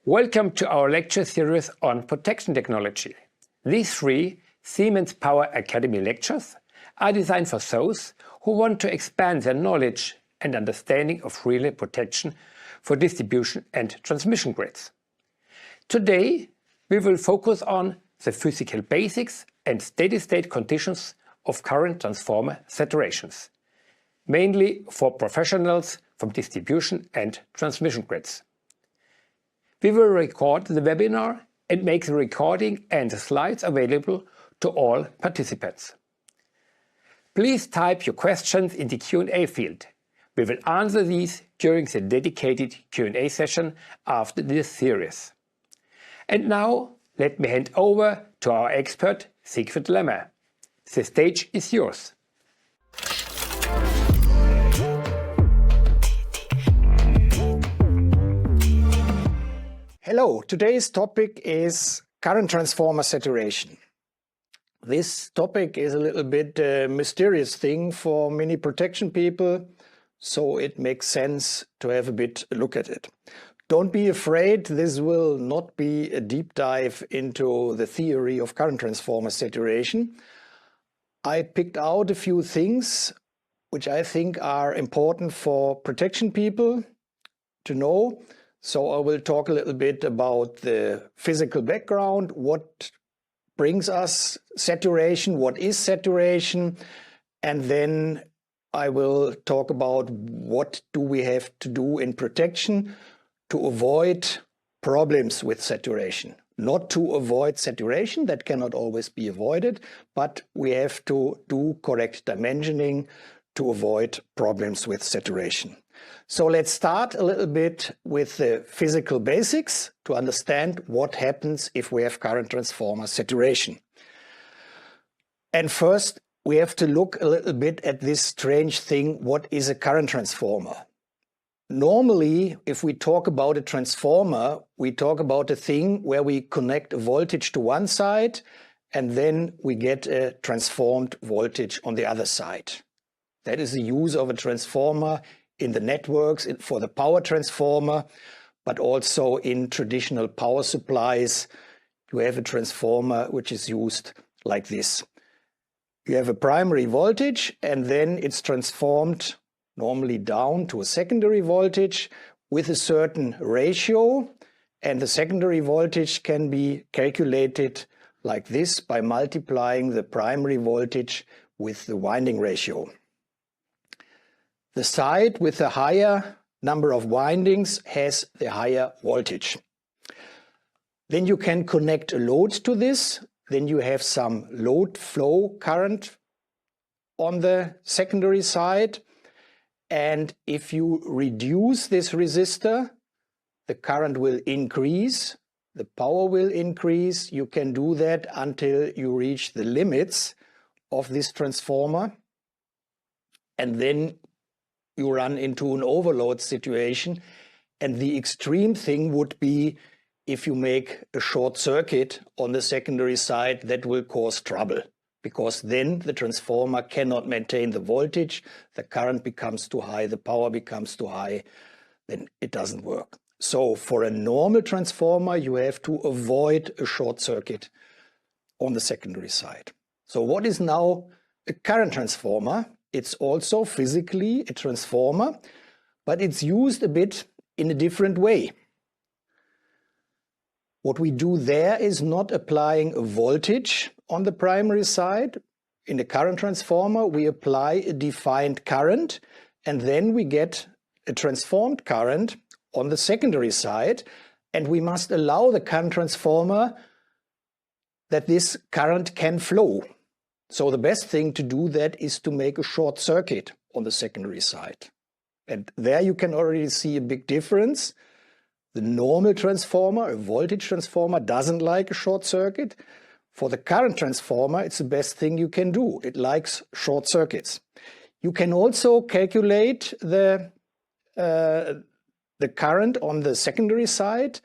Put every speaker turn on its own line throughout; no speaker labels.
Welcome to our lecture series on protection technology. These 3 Siemens Power Academy lectures are designed for those who want to expand their knowledge and understanding of relay protection for distribution and transmission grids. Today we will focus on the physical basics and steady-state conditions of current transformer saturations, mainly for professionals from distribution and transmission grids. We will record the webinar and make the recording and the slides available to all participants. Please type your questions in the Q&A field. We will answer these during the dedicated Q&A session after this series. And now let me hand over to our expert Siegfried Lemmer. The stage is yours.
Hello, today's topic is current transformer saturation. This topic is a little bit mysterious thing for many protection people, so it makes sense to have a bit look at it. Don't be afraid, this will not be a deep dive into the theory of current transformer saturation. I picked out a few things which I think are important for protection people to know. So I will talk a little bit about the physical background, what brings us saturation, what is saturation, and then I will talk about what do we have to do in protection to avoid problems with saturation. Not to avoid saturation, that cannot always be avoided, but we have to do correct dimensioning to avoid problems with saturation. So let's start a little bit with the physical basics to understand what happens if we have current transformer saturation. And first, we have to look a little bit at this strange thing, what is a current transformer? Normally, if we talk about a transformer, we talk about a thing where we connect a voltage to one side and then we get a transformed voltage on the other side. That is the use of a transformer in the networks for the power transformer, but also in traditional power supplies. You have a transformer which is used like this. You have a primary voltage and then it's transformed normally down to a secondary voltage with a certain ratio, and the secondary voltage can be calculated like this by multiplying the primary voltage with the winding ratio. The side with the higher number of windings has the higher voltage. Then you can connect a load to this. Then you have some load flow current on the secondary side. And if you reduce this resistor, the current will increase, the power will increase. You can do that until you reach the limits of this transformer. And then you run into an overload situation, and the extreme thing would be if you make a short circuit on the secondary side. That will cause trouble, because then the transformer cannot maintain the voltage, the current becomes too high, the power becomes too high, then it doesn't work. So for a normal transformer you have to avoid a short circuit on the secondary side. So what is now a current transformer? It's also physically a transformer, but it's used a bit in a different way. What we do there is not applying a voltage on the primary side. In the current transformer, we apply a defined current, and then we get a transformed current on the secondary side, and we must allow the current transformer that this current can flow. So the best thing to do that is to make a short circuit on the secondary side. And there you can already see a big difference. The normal transformer, a voltage transformer, doesn't like a short circuit. For the current transformer, it's the best thing you can do. It likes short circuits. You can also calculate the current on the secondary side.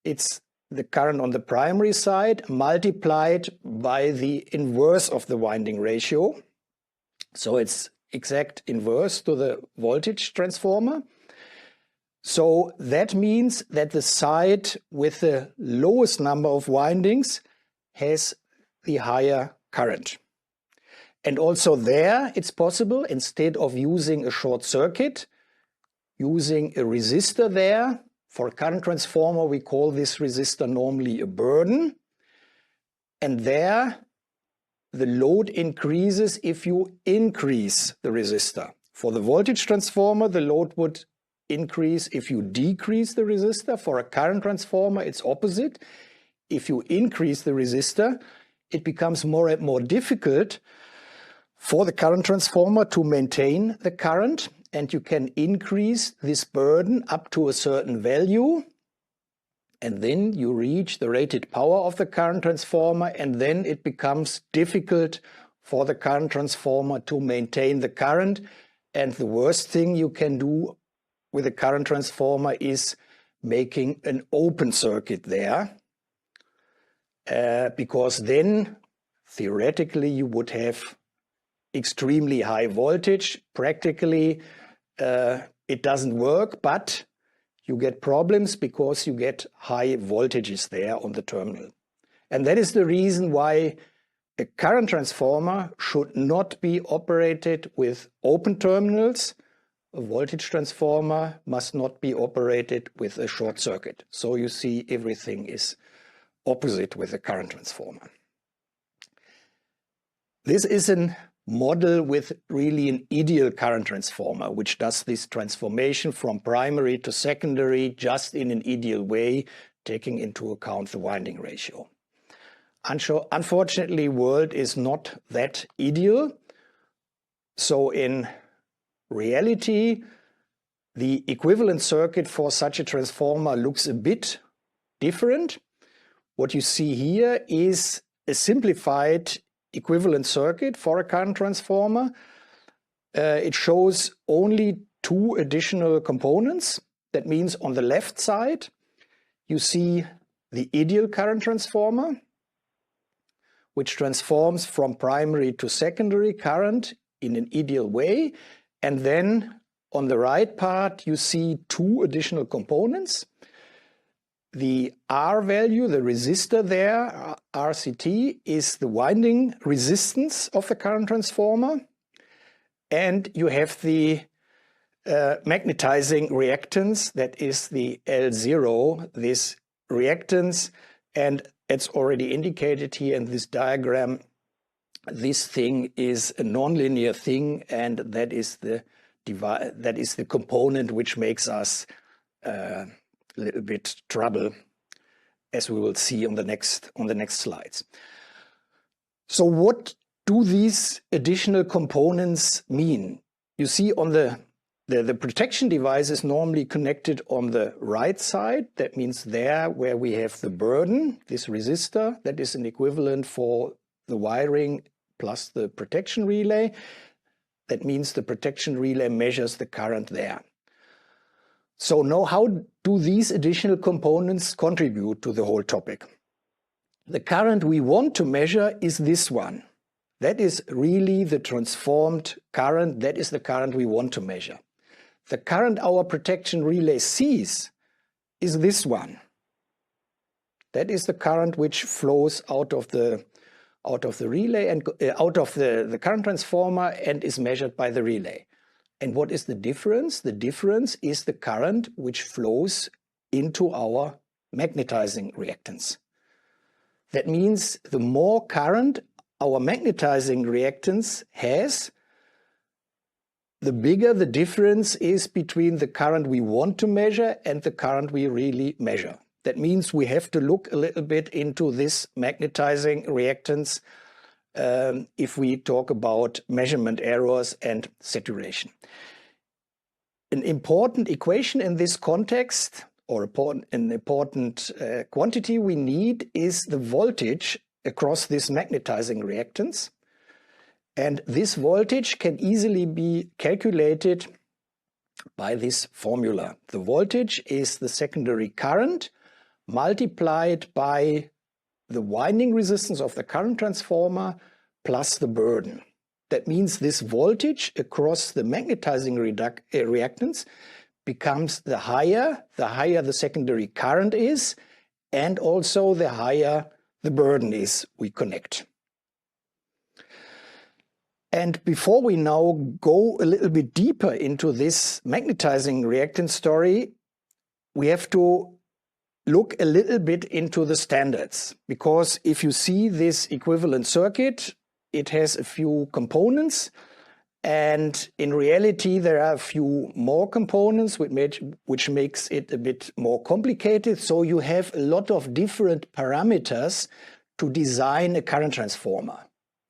It's the current on the primary side multiplied by the inverse of the winding ratio. So it's exact inverse to the voltage transformer. So that means that the side with the lowest number of windings has the higher current. And also there it's possible, instead of using a short circuit, using a resistor there. For a current transformer, we call this resistor normally a burden. And there the load increases if you increase the resistor. For the voltage transformer, the load would increase if you decrease the resistor. For a current transformer, it's opposite. If you increase the resistor, it becomes more and more difficult for the current transformer to maintain the current, and you can increase this burden up to a certain value, and then you reach the rated power of the current transformer, and then it becomes difficult for the current transformer to maintain the current. And the worst thing you can do with a current transformer is making an open circuit there, because then theoretically you would have extremely high voltage. Practically it doesn't work, but you get problems because you get high voltages there on the terminal. And that is the reason why a current transformer should not be operated with open terminals. A voltage transformer must not be operated with a short circuit. So you see, everything is opposite with a current transformer. This is a model with really an ideal current transformer, which does this transformation from primary to secondary just in an ideal way, taking into account the winding ratio. Unfortunately, world is not that ideal. So in reality, the equivalent circuit for such a transformer looks a bit different. What you see here is a simplified equivalent circuit for a current transformer. It shows only two additional components. That means on the left side, you see the ideal current transformer, which transforms from primary to secondary current in an ideal way. And then on the right part, you see two additional components. The R value, the resistor there, RCT, is the winding resistance of the current transformer. And you have the magnetizing reactance, that is the L0, this reactance. And it's already indicated here in this diagram. This thing is a nonlinear thing, and that is the component which makes us a little bit trouble, as we will see on the next slides. So what do these additional components mean? You see, on the protection device is normally connected on the right side. That means there where we have the burden, this resistor, that is an equivalent for the wiring plus the protection relay. That means the protection relay measures the current there. So now, how do these additional components contribute to the whole topic? The current we want to measure is this one. That is really the transformed current. That is the current we want to measure. The current our protection relay sees is this one. That is the current which flows out of the relay and out of the current transformer and is measured by the relay. And what is the difference? The difference is the current which flows into our magnetizing reactance. That means the more current our magnetizing reactance has, the bigger the difference is between the current we want to measure and the current we really measure. That means we have to look a little bit into this magnetizing reactance if we talk about measurement errors and saturation. An important equation in this context, or an important quantity we need, is the voltage across this magnetizing reactance. And this voltage can easily be calculated by this formula. The voltage is the secondary current multiplied by the winding resistance of the current transformer plus the burden. That means this voltage across the magnetizing reactance becomes the higher the secondary current is, and also the higher the burden is we connect. And before we now go a little bit deeper into this magnetizing reactance story, we have to look a little bit into the standards, because if you see this equivalent circuit, it has a few components, and in reality there are a few more components which makes it a bit more complicated. So you have a lot of different parameters to design a current transformer,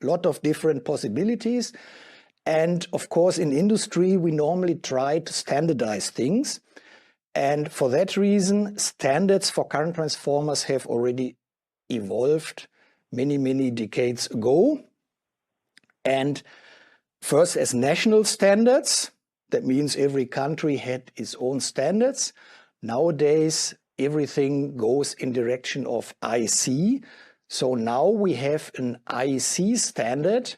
a lot of different possibilities. And of course in industry we normally try to standardize things. And for that reason, standards for current transformers have already evolved many decades ago. And first as national standards, that means every country had its own standards. Nowadays, everything goes in direction of IC. So now we have an IEC standard,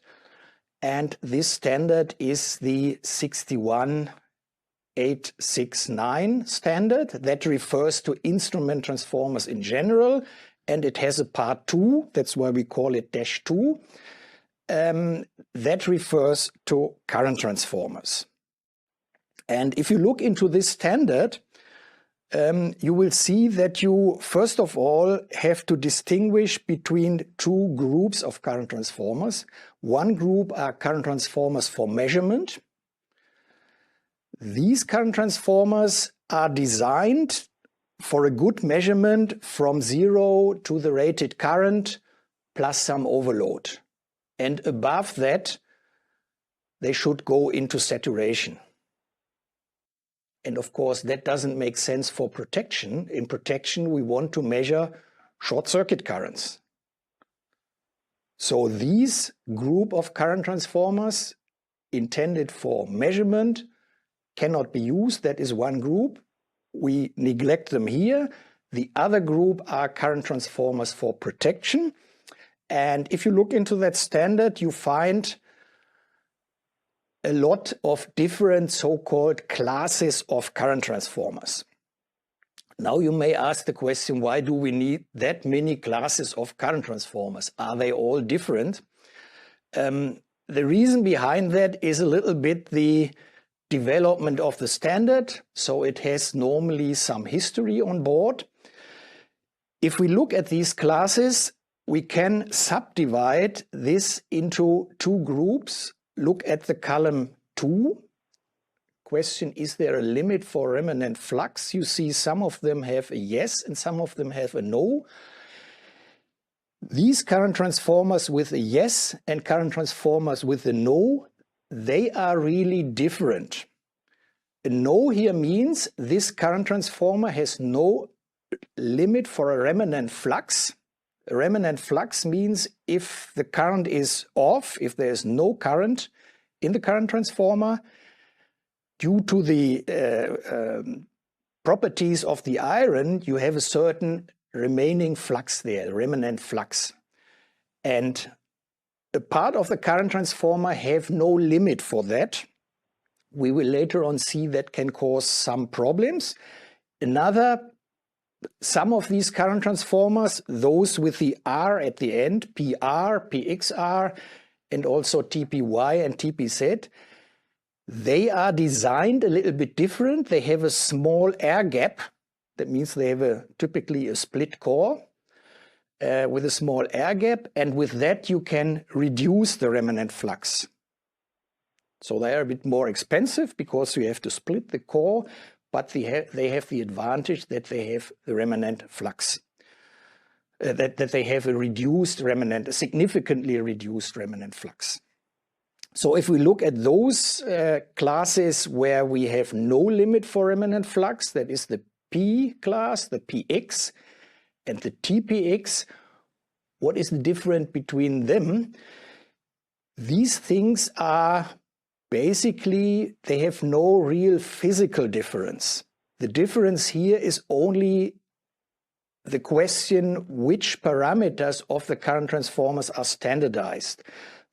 and this standard is the 61869 standard that refers to instrument transformers in general, and it has a part 2, that's why we call it -2, that refers to current transformers. And if you look into this standard, you will see that you first of all have to distinguish between two groups of current transformers. One group are current transformers for measurement. These current transformers are designed for a good measurement from 0 to the rated current plus some overload. And above that, they should go into saturation. And of course, that doesn't make sense for protection. In protection, we want to measure short circuit currents. So these group of current transformers intended for measurement cannot be used. That is one group. We neglect them here. The other group are current transformers for protection. And if you look into that standard, you find a lot of different so-called classes of current transformers. Now you may ask the question, why do we need that many classes of current transformers? Are they all different? The reason behind that is a little bit the development of the standard. So it has normally some history on board. If we look at these classes, we can subdivide this into two groups. Look at the column 2. Question, is there a limit for remanent flux? You see some of them have a yes and some of them have a no. These current transformers with a yes and current transformers with a no, they are really different. A no here means this current transformer has no limit for a remanent flux. A remanent flux means if the current is off, if there is no current in the current transformer, due to the properties of the iron, you have a certain remaining flux there, remanent flux. And a part of the current transformer have no limit for that. We will later on see that can cause some problems. Some of these current transformers, those with the R at the end, PR, PXR, and also TPY and TPZ, they are designed a little bit different. They have a small air gap. That means they have typically a split core with a small air gap, and with that you can reduce the remanent flux. So they are a bit more expensive because you have to split the core, but they have the advantage that they have the remanent flux, that they have a significantly reduced remanent flux. So if we look at those classes where we have no limit for remanent flux, that is the P class, the PX, and the TPX, what is the difference between them? These things are basically, they have no real physical difference. The difference here is only the question which parameters of the current transformers are standardized.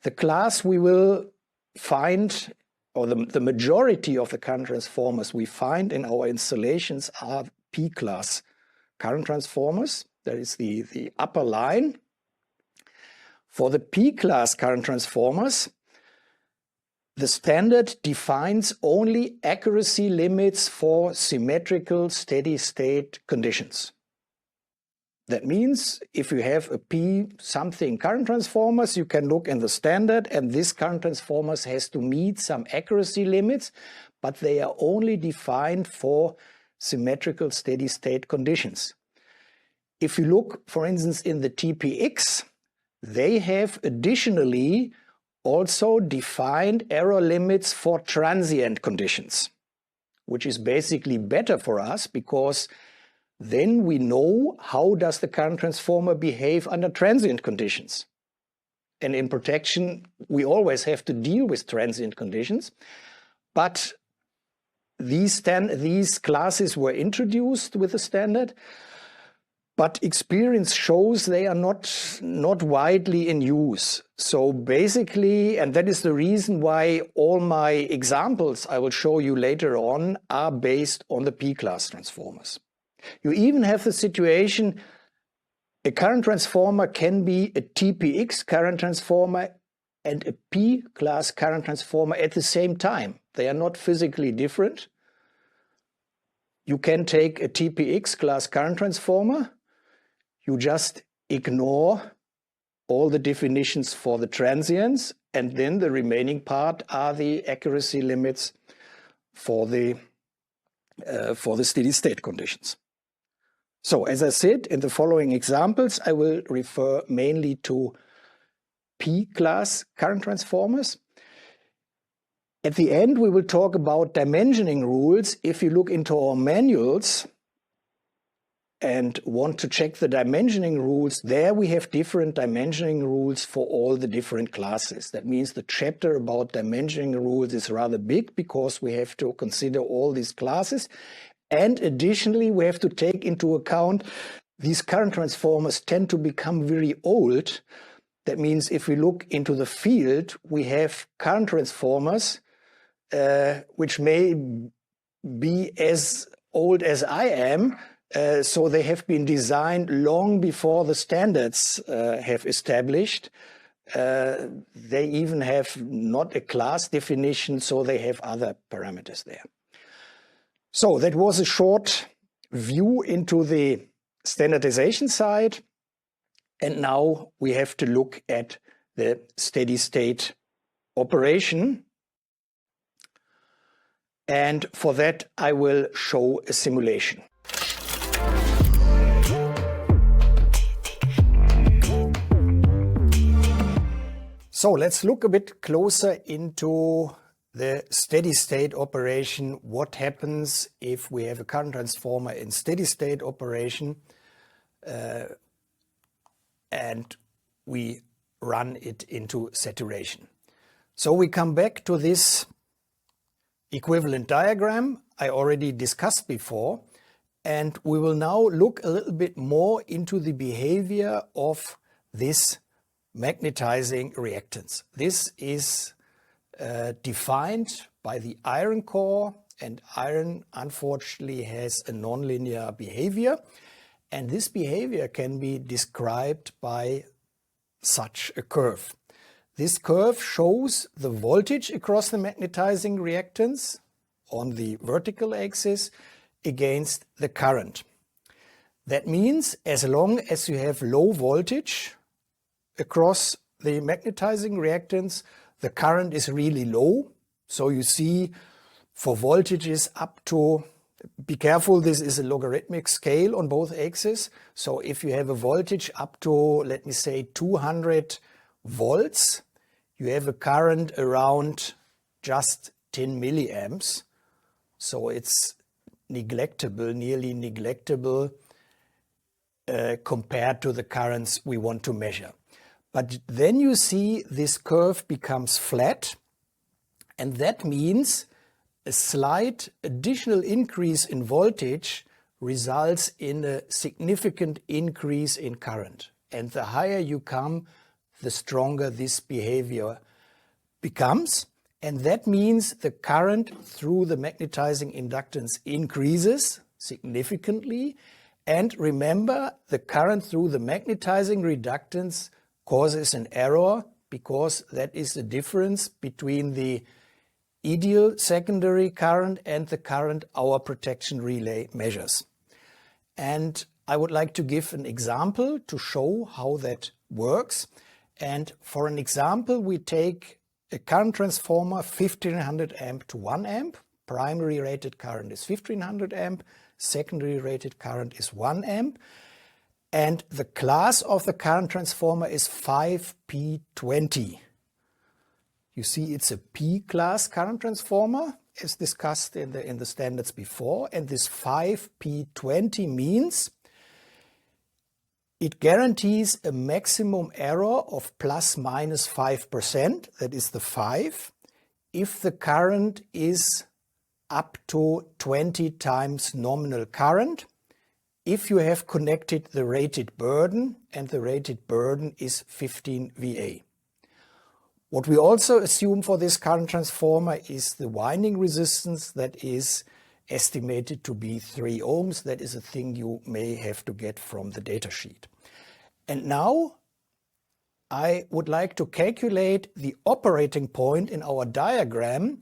The class we will find or the majority of the current transformers we find in our installations are P-class current transformers. That is the upper line. For the P-class current transformers, the standard defines only accuracy limits for symmetrical steady-state conditions. That means if you have a P something current transformers, you can look in the standard, and this current transformers has to meet some accuracy limits, but they are only defined for symmetrical steady-state conditions. If you look, for instance, in the TPX, they have additionally also defined error limits for transient conditions, which is basically better for us because then we know how does the current transformer behave under transient conditions. And in protection, we always have to deal with transient conditions. But these classes were introduced with the standard, but experience shows they are not widely in use. So basically, and that is the reason why all my examples I will show you later on are based on the P-class transformers. You even have the situation, a current transformer can be a TPX current transformer and a P-class current transformer at the same time. They are not physically different. You can take a TPX class current transformer, you just ignore all the definitions for the transients, and then the remaining part are the accuracy limits for the steady-state conditions. So, as I said, in the following examples, I will refer mainly to P-class current transformers. At the end, we will talk about dimensioning rules. If you look into our manuals and want to check the dimensioning rules, there we have different dimensioning rules for all the different classes. That means the chapter about dimensioning rules is rather big because we have to consider all these classes. And additionally, we have to take into account these current transformers tend to become very old. That means if we look into the field, we have current transformers which may be as old as I am. So they have been designed long before the standards have established. They even have not a class definition, so they have other parameters there. So that was a short view into the standardization side. And now we have to look at the steady-state operation. And for that, I will show a simulation. So let's look a bit closer into the steady-state operation. What happens if we have a current transformer in steady-state operation and we run it into saturation? So we come back to this equivalent diagram I already discussed before, and we will now look a little bit more into the behavior of this magnetizing reactance. This is defined by the iron core, and iron unfortunately has a nonlinear behavior, and this behavior can be described by such a curve. This curve shows the voltage across the magnetizing reactance on the vertical axis against the current. That means as long as you have low voltage across the magnetizing reactance, the current is really low. So you see for voltages up to, be careful, this is a logarithmic scale on both axes. So if you have a voltage up to, let me say, 200 volts, you have a current around just 10 milliamps. So it's neglectable, nearly neglectable compared to the currents we want to measure. But then you see this curve becomes flat, and that means a slight additional increase in voltage results in a significant increase in current. And the higher you come, the stronger this behavior becomes. And that means the current through the magnetizing inductance increases significantly. And remember, the current through the magnetizing reductance causes an error because that is the difference between the ideal secondary current and the current our protection relay measures. And I would like to give an example to show how that works. And for an example, we take a current transformer 1500 amp to 1 amp. Primary rated current is 1500 amp. Secondary rated current is 1 amp. And the class of the current transformer is 5P20. You see, it's a P-class current transformer, as discussed in the standards before. And this 5P20 means it guarantees a maximum error of plus minus 5%, that is the 5, if the current is up to 20 times nominal current, if you have connected the rated burden, and the rated burden is 15 VA. What we also assume for this current transformer is the winding resistance that is estimated to be 3 ohms. That is a thing you may have to get from the datasheet. And now I would like to calculate the operating point in our diagram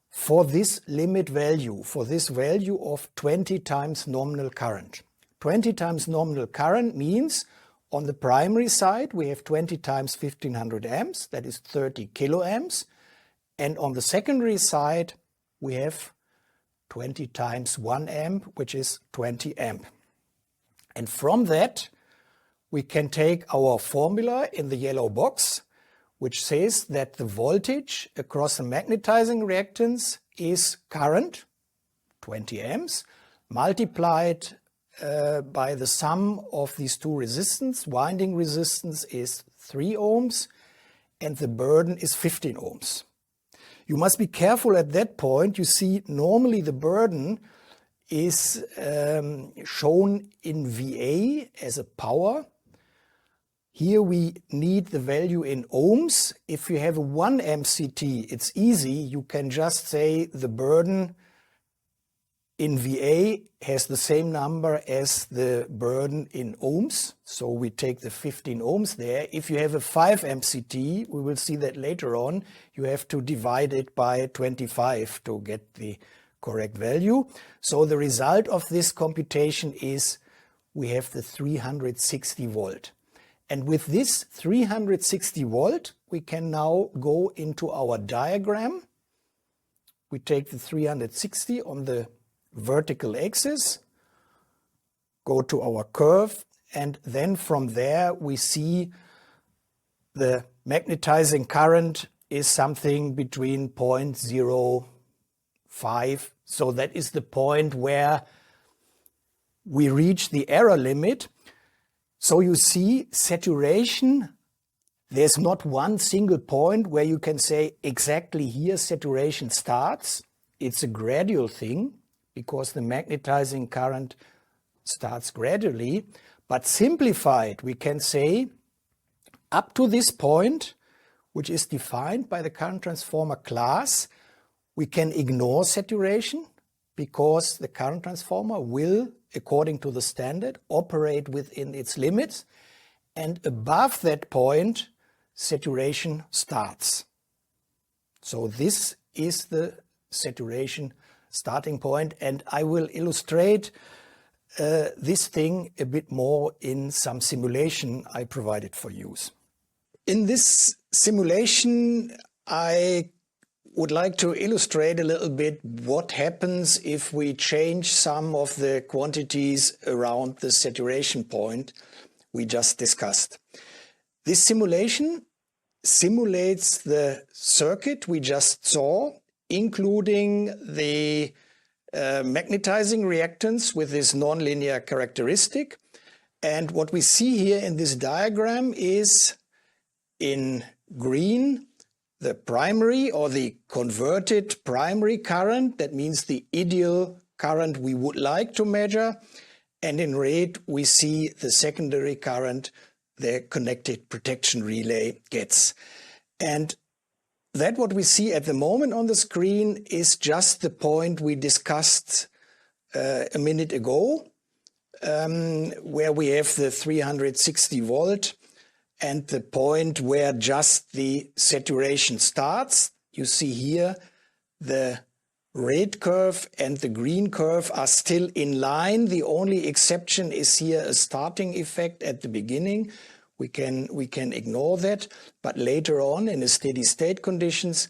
for this limit value, for this value of 20 times nominal current. 20 times nominal current means on the primary side we have 20 times 1500 amps, that is 30 kiloamps. And on the secondary side we have 20 times 1 amp, which is 20 amp. And from that we can take our formula in the yellow box, which says that the voltage across the magnetizing reactance is current, 20 amps, multiplied by the sum of these two resistance. Winding resistance is 3 ohms and the burden is 15 ohms. You must be careful at that point. You see, normally the burden is shown in VA as a power. Here we need the value in ohms. If you have a 1 amp CT, it's easy. You can just say the burden in VA has the same number as the burden in ohms. So we take the 15 ohms there. If you have a 5 amp CT, we will see that later on, you have to divide it by 25 to get the correct value. So the result of this computation is we have the 360 volt. And with this 360 volt, we can now go into our diagram. We take the 360 on the vertical axis, go to our curve, and then from there we see the magnetizing current is something between 0.05. So that is the point where we reach the error limit. So you see, saturation, there's not one single point where you can say exactly here saturation starts. It's a gradual thing because the magnetizing current starts gradually. But simplified, we can say up to this point, which is defined by the current transformer class, we can ignore saturation because the current transformer will, according to the standard, operate within its limits, and above that point saturation starts. So this is the saturation starting point, and I will illustrate this thing a bit more in some simulation I provided for use. In this simulation I would like to illustrate a little bit what happens if we change some of the quantities around the saturation point we just discussed. This simulation simulates the circuit we just saw, including the magnetizing reactance with this nonlinear characteristic. And what we see here in this diagram is in green the primary or the converted primary current, that means the ideal current we would like to measure, and in red we see the secondary current the connected protection relay gets. And that what we see at the moment on the screen is just the point we discussed a minute ago, where we have the 360 volt and the point where just the saturation starts. You see here the red curve and the green curve are still in line. The only exception is here a starting effect at the beginning. We can ignore that, but later on in the steady state conditions,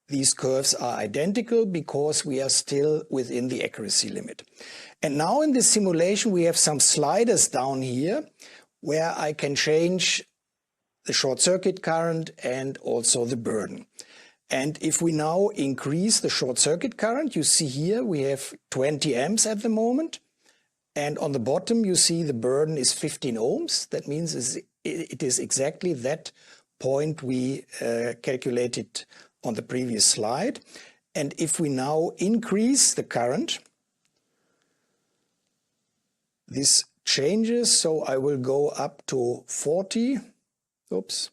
these curves are identical because we are still within the accuracy limit. And now in this simulation, we have some sliders down here where I can change the short circuit current and also the burden. And if we now increase the short circuit current, you see here we have 20 amps at the moment. And on the bottom, you see the burden is 15 ohms. That means it is exactly that point we calculated on the previous slide. And if we now increase the current, this changes. So I will go up to 40. Oops.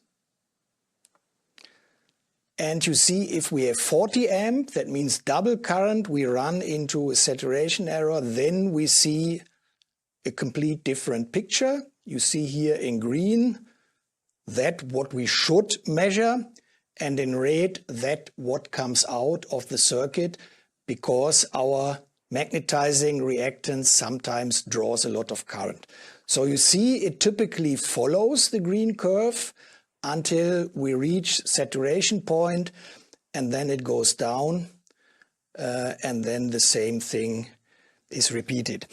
And you see if we have 40 amp, that means double current, we run into a saturation error, then we see a complete different picture. You see here in green that what we should measure, and in red that what comes out of the circuit, because our magnetizing reactance sometimes draws a lot of current. So you see it typically follows the green curve until we reach saturation point, and then it goes down, and then the same thing is repeated.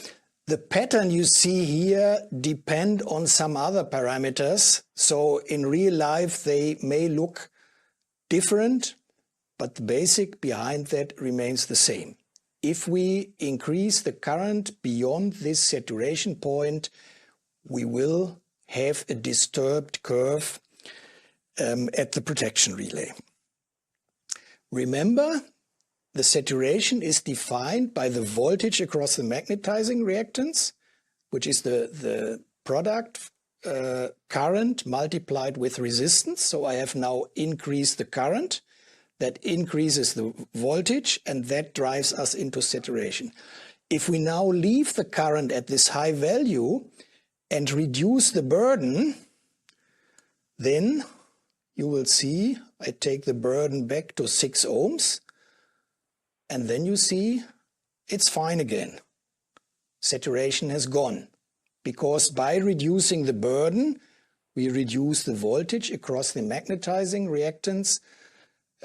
The pattern you see here depend on some other parameters. So in real life they may look different, but the basic behind that remains the same. If we increase the current beyond this saturation point, we will have a disturbed curve at the protection relay. Remember, the saturation is defined by the voltage across the magnetizing reactance, which is the product current multiplied with resistance. So I have now increased the current. That increases the voltage, and that drives us into saturation. If we now leave the current at this high value and reduce the burden, then you will see I take the burden back to 6 ohms, and then you see it's fine again. Saturation has gone, because by reducing the burden, we reduce the voltage across the magnetizing reactance,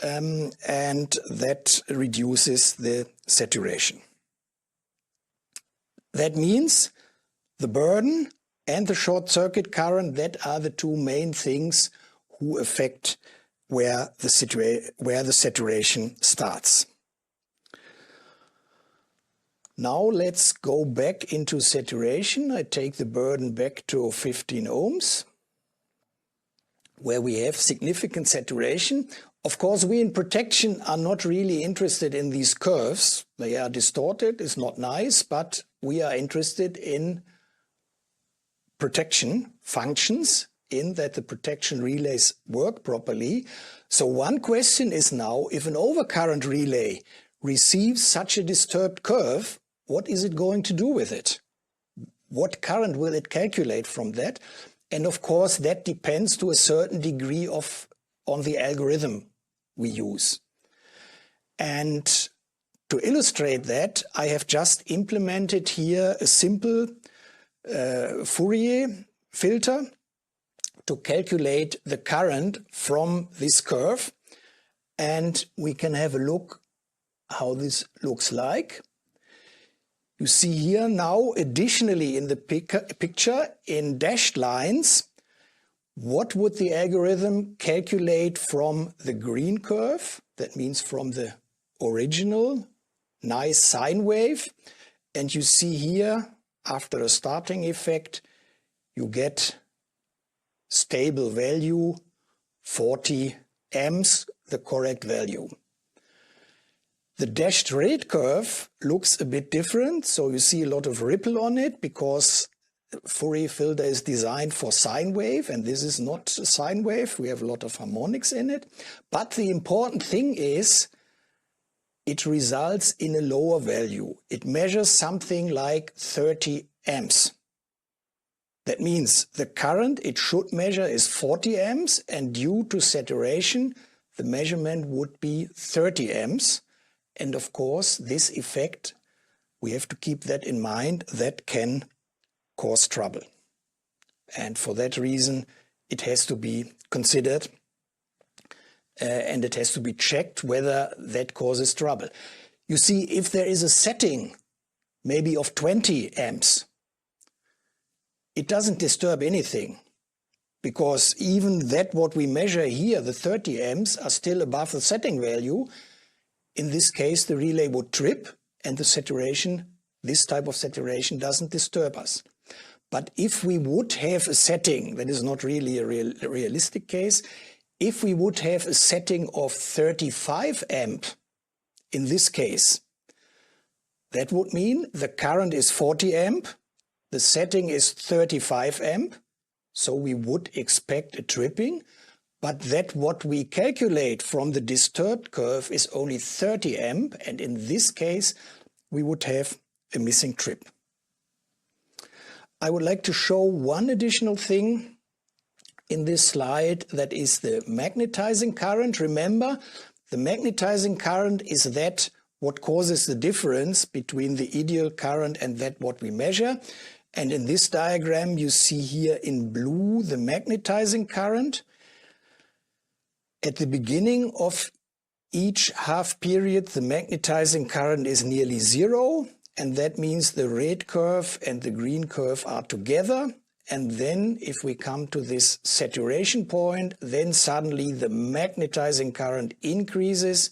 and that reduces the saturation. That means the burden and the short circuit current, that are the two main things who affect where the saturation starts. Now let's go back into saturation. I take the burden back to 15 ohms, where we have significant saturation. Of course, we in protection are not really interested in these curves. They are distorted, it's not nice, but we are interested in protection functions, in that the protection relays work properly. So one question is now, if an overcurrent relay receives such a disturbed curve, what is it going to do with it? What current will it calculate from that? And of course, that depends to a certain degree on the algorithm we use. And to illustrate that, I have just implemented here a simple Fourier filter to calculate the current from this curve. And we can have a look how this looks like. You see here now, additionally in the picture, in dashed lines, what would the algorithm calculate from the green curve? That means from the original nice sine wave. And you see here, after a starting effect, you get stable value, 40 amps, the correct value. The dashed red curve looks a bit different. So you see a lot of ripple on it, because Fourier filter is designed for sine wave, and this is not a sine wave. We have a lot of harmonics in it. But the important thing is it results in a lower value. It measures something like 30 amps. That means the current it should measure is 40 amps, and due to saturation, the measurement would be 30 amps. And of course, this effect, we have to keep that in mind, that can cause trouble. And for that reason, it has to be considered and it has to be checked whether that causes trouble. You see, if there is a setting maybe of 20 amps, it doesn't disturb anything, because even that what we measure here, the 30 amps, are still above the setting value. In this case, the relay would trip, and the saturation, this type of saturation, doesn't disturb us. But if we would have a setting, that is not really a realistic case, if we would have a setting of 35 amp, in this case, that would mean the current is 40 amp, the setting is 35 amp, so we would expect a tripping, but that what we calculate from the disturbed curve is only 30 amp, and in this case we would have a missing trip. I would like to show one additional thing in this slide, that is the magnetizing current. Remember, the magnetizing current is that what causes the difference between the ideal current and that what we measure. And in this diagram, you see here in blue the magnetizing current. At the beginning of each half period, the magnetizing current is nearly zero, and that means the red curve and the green curve are together. And then if we come to this saturation point, then suddenly the magnetizing current increases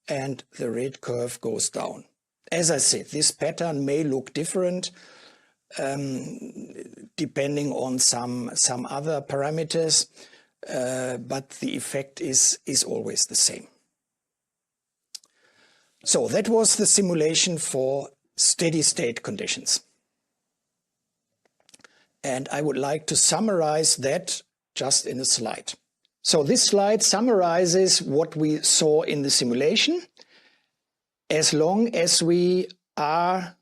and the red curve goes down. As I said, this pattern may look different depending on some other parameters, but the effect is always the same. So that was the simulation for steady state conditions. And I would like to summarize that just in a slide. So this slide summarizes what we saw in the simulation. As long as we are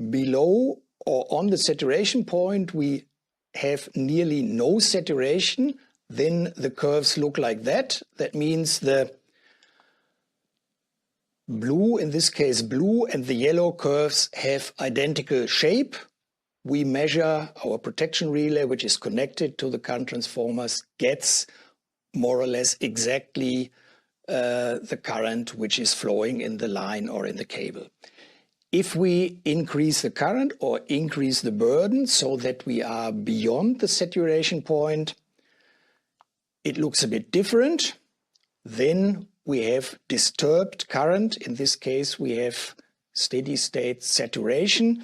below or on the saturation point, we have nearly no saturation, then the curves look like that. That means the blue, in this case blue, and the yellow curves have identical shape. We measure our protection relay, which is connected to the current transformers, gets more or less exactly the current which is flowing in the line or in the cable. If we increase the current or increase the burden so that we are beyond the saturation point, it looks a bit different. Then we have disturbed current. In this case, we have steady state saturation.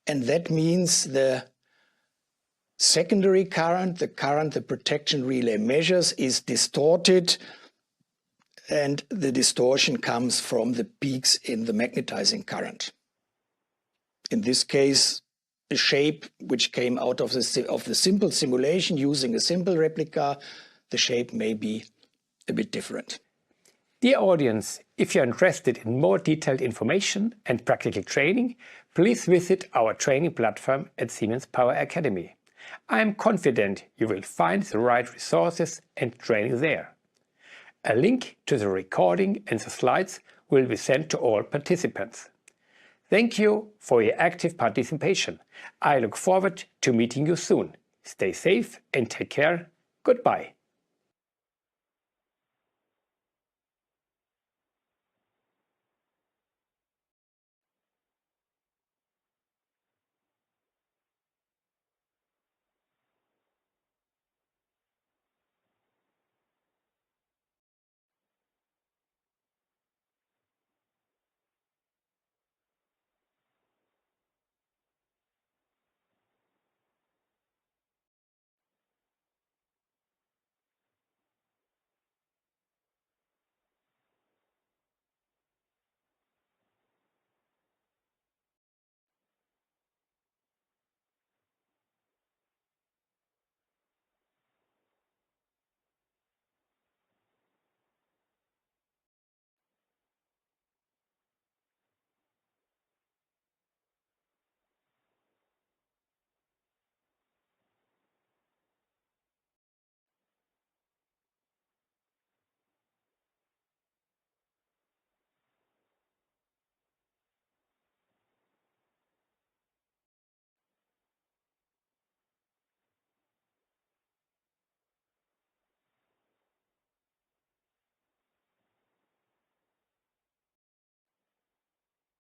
And that means the secondary current, the current the protection relay measures, is distorted. And the distortion comes from the peaks in the magnetizing current. In this case, the shape which came out of the simple simulation using a simple replica, the shape may be a bit different.
Dear audience, if you're interested in more detailed information and practical training, please visit our training platform at Siemens Power Academy. I am confident you will find the right resources and training there. A link to the recording and the slides will be sent to all participants. Thank you for your active participation. I look forward to meeting you soon. Stay safe and take care. Goodbye.